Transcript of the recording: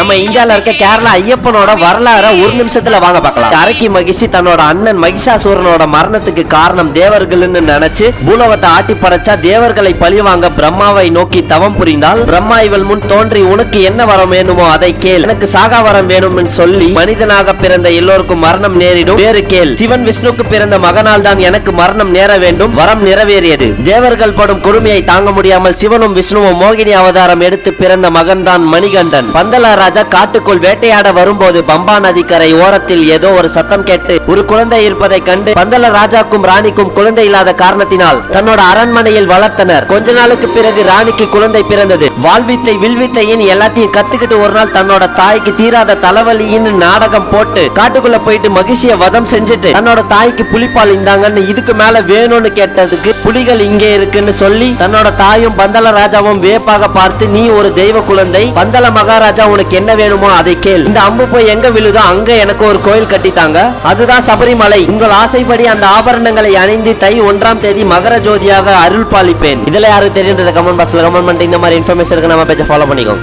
நம்ம இந்தியால இருக்க கேரளா ஐயப்பனோட வரலாறு ஒரு நிமிஷத்துல வாங்க பார்க்கலாம். அரக்கி மகிஷி தன்னோட அண்ணன் மகிஷாசூரனோட மரணத்துக்கு காரணம் தேவர்கள்னு நினைச்சு பூலோகத்தை ஆட்டி படைச்சா தேவர்களை பழிவாங்க பிரம்மாவை நோக்கி தவம் புரிந்தால் பிரம்மா இவள் முன் தோன்றி உனக்கு என்ன வரம் வேணுமோ அதை கேள், எனக்கு சாகா வரம் வேணும்னு சொல்லி மனிதனாக பிறந்த எல்லோருக்கும் மரணம் நேரிடும் வேறு கேள், சிவன் விஷ்ணுக்கு பிறந்த மகனால் தான் எனக்கு மரணம் நேர வேண்டும், வரம் நிறைவேறியது. தேவர்கள் படும் கொடுமையை தாங்க முடியாமல் சிவனும் விஷ்ணுவும் மோகினி அவதாரம் எடுத்து பிறந்த மகன் தான் மணிகண்டன். பந்தல ராஜா காட்டுக்குள் வேட்டையாட வரும்போது பம்பா நதிக்கரை ஓரத்தில் ஏதோ ஒரு சத்தம் கேட்டு ஒரு குழந்தை இருப்பதை கண்டு பந்தல ராஜாக்கும் ராணிக்கும் குழந்தை இல்லாத காரணத்தினால் தன்னோட அரண்மனையில் வளர்த்தனர். கொஞ்ச நாளுக்கு பிறகு ராணிக்கு குழந்தை பிறந்தது. வாழ்வித்தை வில்வித்தையின் எல்லாத்தையும் கத்துக்கிட்டு ஒரு நாள் தன்னோட தாய்க்கு தீராத தலைவலின்னு நாடகம் போட்டு காட்டுக்குள்ள போயிட்டு மகிழ்ச்சிய வதம் செஞ்சுட்டு தன்னோட தாய்க்கு புலிப்பால் இந்தாங்கன்னு இதுக்கு மேல வேணும்னு கேட்டதுக்கு புலிகள் இங்கே இருக்குன்னு சொல்லி தன்னோட தாயும் பந்தல ராஜாவும் வேப்பாக பார்த்து நீ ஒரு தெய்வ குழந்தை, பந்தல மகாராஜா உனக்கு என்ன வேணுமோ அதை கேள், இந்த அம்பு போய் எங்க விழுதோ அங்க எனக்கு ஒரு கோயில் கட்டித்தாங்க, அதுதான் சபரிமலை, உங்கள் ஆசைப்படி அந்த ஆபரணங்களை அணிந்து தை 1ஆம் தேதி மகர ஜோதியாக அருள் பாலிப்பேன். இதுல யாருக்கு தெரியுன்றத கமெண்ட் பாக்ஸ்ல கமெண்ட் பண்ணிட்டு இந்த மாதிரி இன்ஃபர்மேஷன் நம்ம பேஜை ஃபாலோ பண்ணிக்கோ.